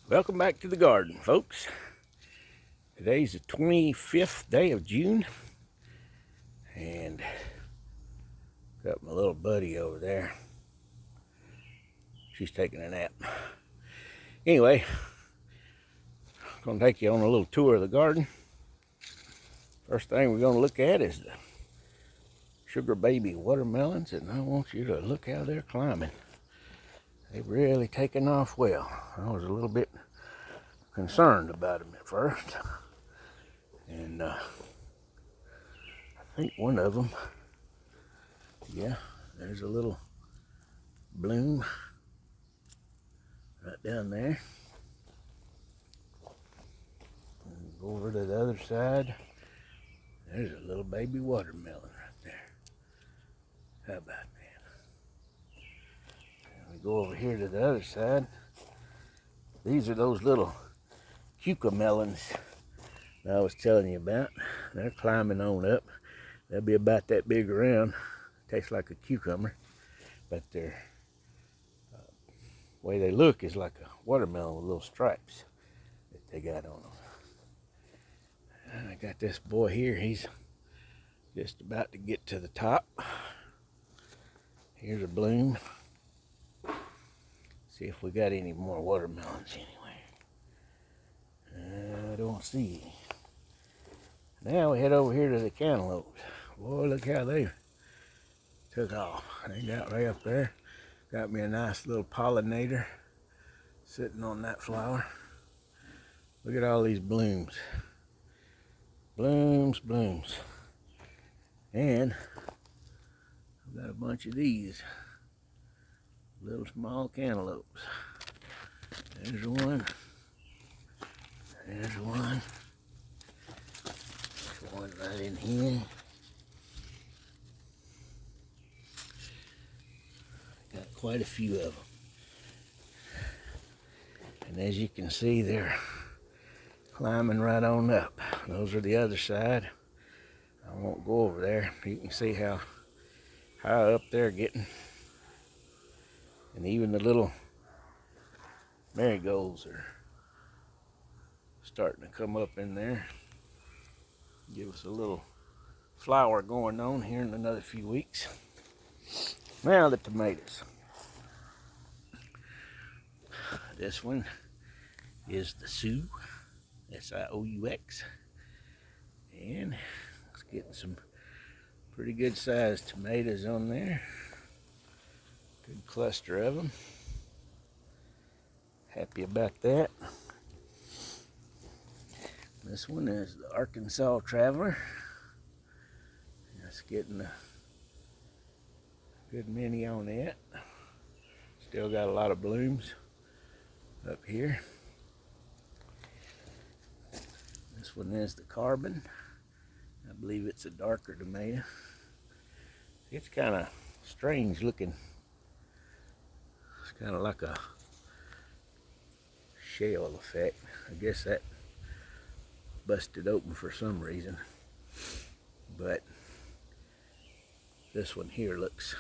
Welcome back to the garden, folks. Today's the 25th day of June, and got my little buddy over there. She's taking a nap. Anyway, I'm going to take you on a little tour of the garden. First thing we're going to look at is the sugar baby watermelons, and I want you to look how they're climbing. They've really taken off well. I was a little bit concerned about them at first, and I think one of them, yeah, there's a little bloom right down there. And go over to the other side. There's a little baby watermelon right there. How about that? And we go over here to the other side. These are those little cucamelons that I was telling you about. They're climbing on up. They'll be about that big around. Tastes like a cucumber, but their way they look is like a watermelon with little stripes that they got on them. And I got this boy here. He's just about to get to the top. Here's a bloom. See if we got any more watermelons anywhere. I don't see any. Now we head over here to the cantaloupes. Boy, look how they took off. They got right up there. Got me a nice little pollinator sitting on that flower. Look at all these blooms. Blooms, blooms. And I've got a bunch of these little small cantaloupes. There's one. There's one. There's one right in here. Got quite a few of them. And as you can see, they're climbing right on up. Those are the other side. I won't go over there. You can see how high up they're getting. And even the little marigolds are starting to come up in there. Give us a little flower going on here in another few weeks. Now the tomatoes. This one is the Sioux, S-I-O-U-X. And it's getting some pretty good sized tomatoes on there. Good cluster of them. Happy about that. This one is the Arkansas Traveler. It's getting a good many on it. Still got a lot of blooms up here. This one is the Carbon. I believe it's a darker tomato. It's kind of strange looking. It's kind of like a shell effect. I guess that busted open for some reason. But this one here looks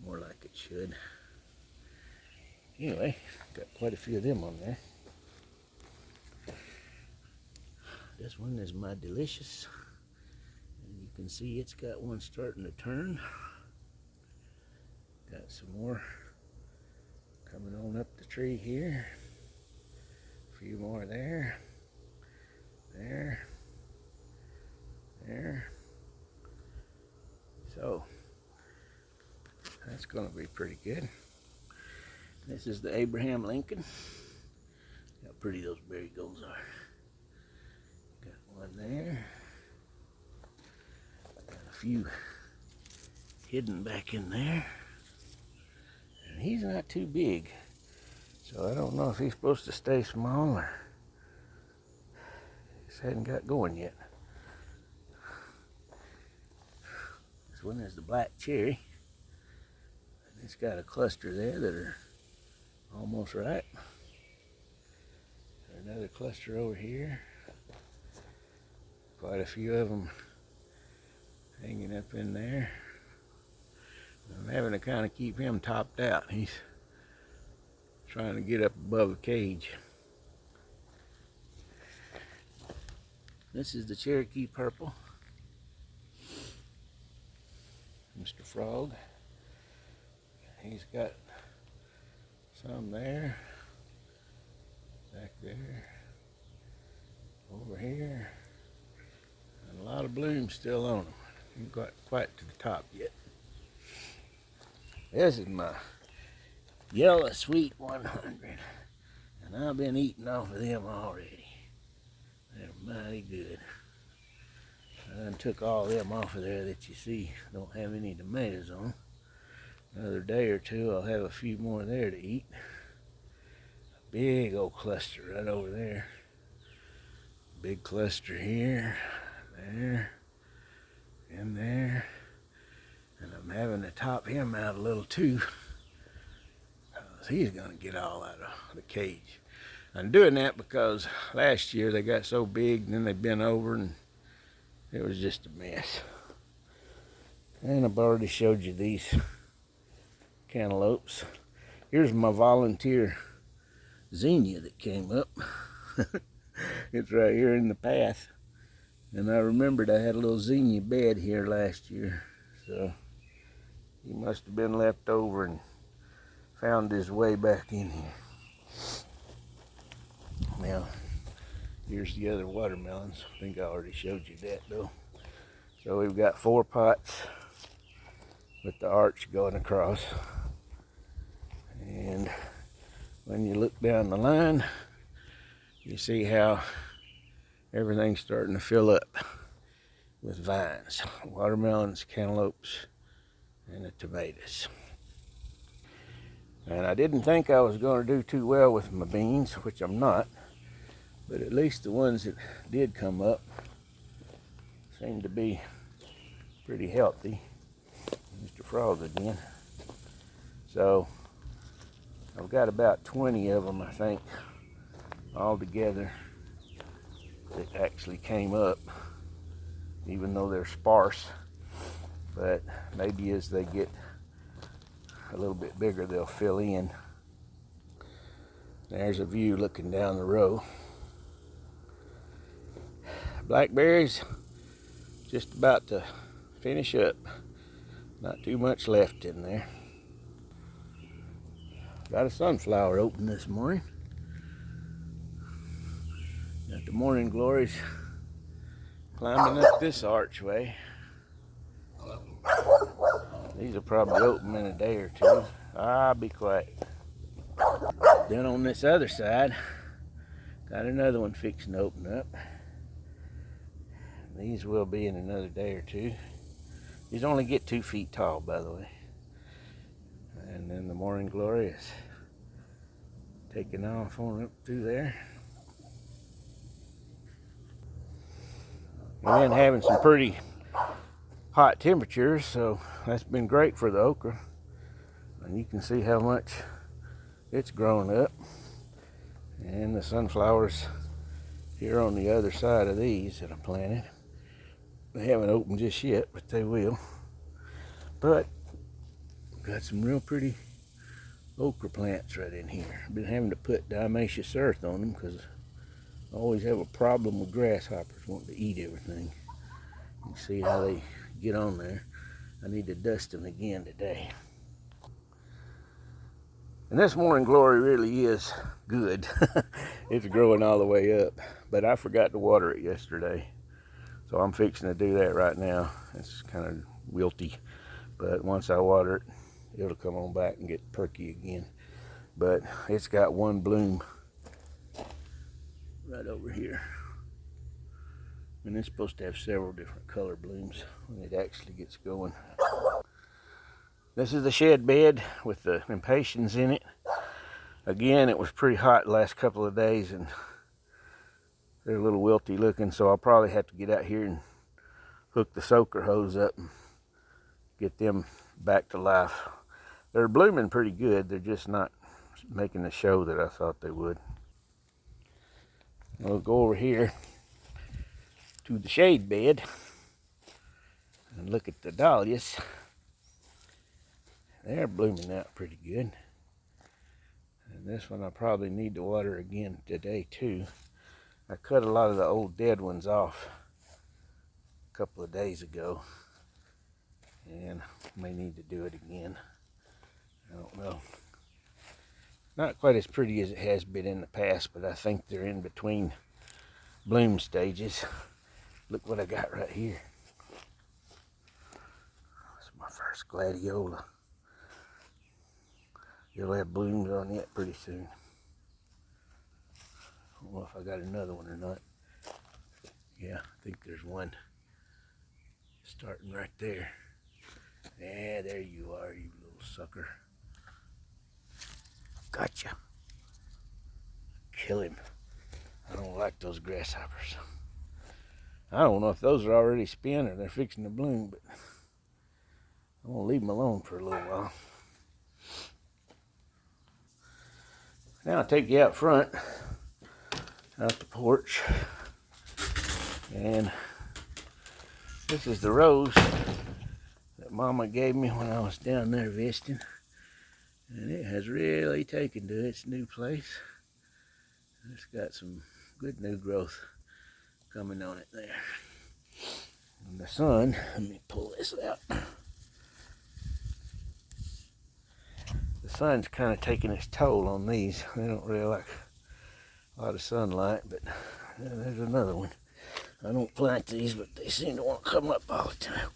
more like it should. Anyway, got quite a few of them on there. This one is my Delicious. And you can see it's got one starting to turn. Got some more coming on up the tree here. A few more there. There. There. So, that's going to be pretty good. This is the Abraham Lincoln. How pretty those marigolds are. Got one there. Got a few hidden back in there. And he's not too big. So I don't know if he's supposed to stay small or just hadn't got going yet. This one is the Black Cherry. It's got a cluster there that are almost ripe. Another cluster over here. Quite a few of them hanging up in there. I'm having to kind of keep him topped out. He's trying to get up above the cage. This is the Cherokee Purple. Mr. Frog. He's got some there, back there, over here, and a lot of blooms still on them. Ain't got quite to the top yet. This is my Yellow Sweet 100, and I've been eating off of them already. They're mighty good. I done took all them off of there that you see don't have any tomatoes on. Another day or two I'll have a few more there to eat. A big old cluster right over there. Big cluster here, there, and there. And I'm having to top him out a little too, because he's gonna get all out of the cage. I'm doing that because last year they got so big and then they bent over and it was just a mess. And I've already showed you these cantaloupes. Here's my volunteer zinnia that came up. It's right here in the path. And I remembered I had a little zinnia bed here last year. So he must have been left over and found his way back in here. Now, here's the other watermelons. I think I already showed you that though. So we've got 4 pots with the arch going across. And when you look down the line, you see how everything's starting to fill up with vines, watermelons, cantaloupes, and the tomatoes. And I didn't think I was going to do too well with my beans, which I'm not, but at least the ones that did come up seem to be pretty healthy. Mr. Frog again. So I've got about 20 of them, I think, all together that actually came up, even though they're sparse. But maybe as they get a little bit bigger, they'll fill in. There's a view looking down the row. Blackberries just about to finish up. Not too much left in there. Got a sunflower open this morning. Got the morning glories climbing up this archway. These will probably open in a day or two. Ah, be quiet. Then on this other side, got another one fixing to open up. These will be in another day or two. These only get 2 feet tall, by the way. And then the morning glory is taking off on up through there. And having some pretty hot temperatures, so that's been great for the okra. And you can see how much it's grown up. And the sunflowers here on the other side of these that I planted. They haven't opened just yet, but they will. But got some real pretty okra plants right in here. I've been having to put diatomaceous earth on them because I always have a problem with grasshoppers wanting to eat everything. You can see how they get on there. I need to dust them again today. And this morning glory really is good. It's growing all the way up, but I forgot to water it yesterday. So I'm fixing to do that right now. It's kind of wilty, but once I water it, it'll come on back and get perky again. But it's got one bloom right over here. And it's supposed to have several different color blooms when it actually gets going. This is the shed bed with the impatiens in it. Again, it was pretty hot the last couple of days and they're a little wilty looking, so I'll probably have to get out here and hook the soaker hose up and get them back to life. They're blooming pretty good, they're just not making the show that I thought they would. We'll go over here to the shade bed and look at the dahlias. They're blooming out pretty good. And this one I probably need to water again today too. I cut a lot of the old dead ones off a couple of days ago, and may need to do it again. I don't know. Not quite as pretty as it has been in the past, but I think they're in between bloom stages. Look what I got right here. It's my first gladiola. You'll have blooms on it pretty soon. I don't know if I got another one or not. Yeah, I think there's one starting right there. Yeah, there you are, you little sucker. Gotcha. Kill him. I don't like those grasshoppers. I don't know if those are already spin or they're fixing to bloom, but I'm gonna leave them alone for a little while. Now I'll take you out front, out the porch, and this is the rose that Mama gave me when I was down there visiting, and it has really taken to its new place. It's got some good new growth coming on it there. And the sun, let me pull this out. The sun's kind of taking its toll on these. They don't really like a lot of sunlight, but there's another one. I don't plant these, but they seem to want to come up all the time.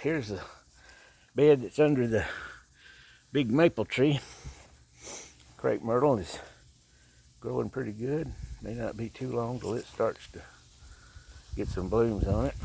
Here's the bed that's under the big maple tree. Crepe myrtle is growing pretty good. May not be too long till it starts to get some blooms on it.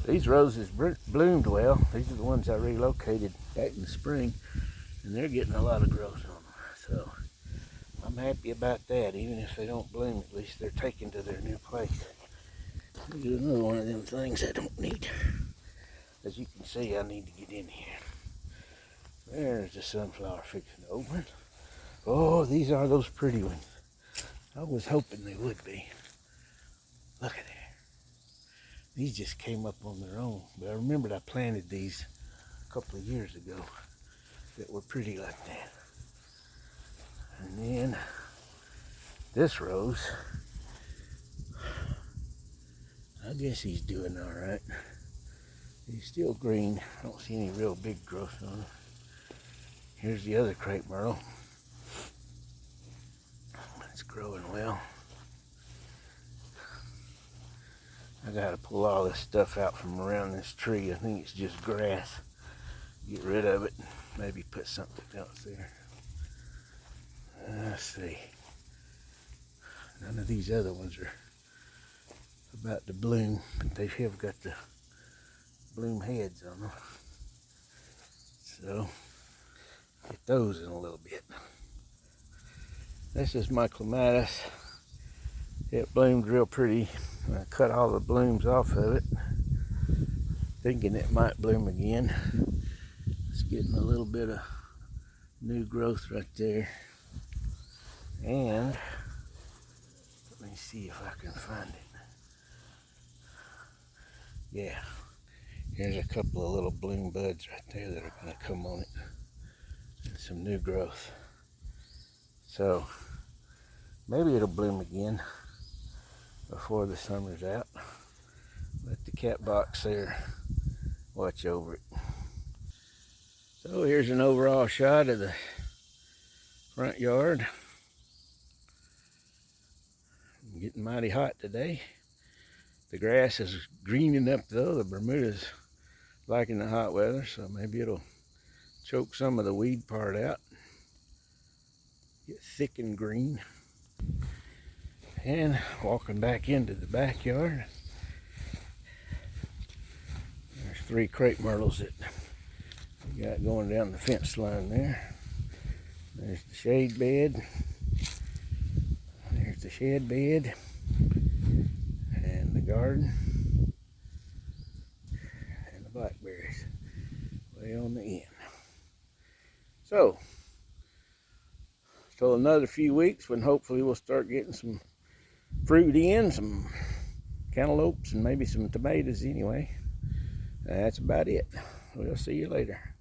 These roses bloomed well. These are the ones I relocated back in the spring, and they're getting a lot of growth on them. So I'm happy about that. Even if they don't bloom, at least they're taken to their new place. Here's another one of them things I don't need. As you can see, I need to get in here. There's the sunflower fixing to open. Oh, these are those pretty ones. I was hoping they would be. Look at that. These just came up on their own. But I remembered I planted these a couple of years ago that were pretty like that. And then this rose, I guess he's doing all right. He's still green. I don't see any real big growth on him. Here's the other crepe myrtle. It's growing well. I gotta pull all this stuff out from around this tree. I think it's just grass. Get rid of it. Maybe put something else there. Let's see. None of these other ones are about to bloom, but they have got the bloom heads on them. So, get those in a little bit. This is my clematis. It bloomed real pretty. I cut all the blooms off of it, thinking it might bloom again. It's getting a little bit of new growth right there. And let me see if I can find it. Yeah, here's a couple of little bloom buds right there that are going to come on it, and some new growth. So maybe it'll bloom again before the summer's out. Let the cat box there watch over it. So here's an overall shot of the front yard. I'm getting mighty hot today. The grass is greening up though. The Bermuda's liking the hot weather, so maybe it'll choke some of the weed part out. Get thick and green. And walking back into the backyard, there's 3 crepe myrtles that we got going down the fence line there. There's the shade bed. There's the shed bed. And the garden. And the blackberries way on the end. So, till another few weeks when hopefully we'll start getting some fruit in, some cantaloupes and maybe some tomatoes anyway. That's about it. We'll see you later.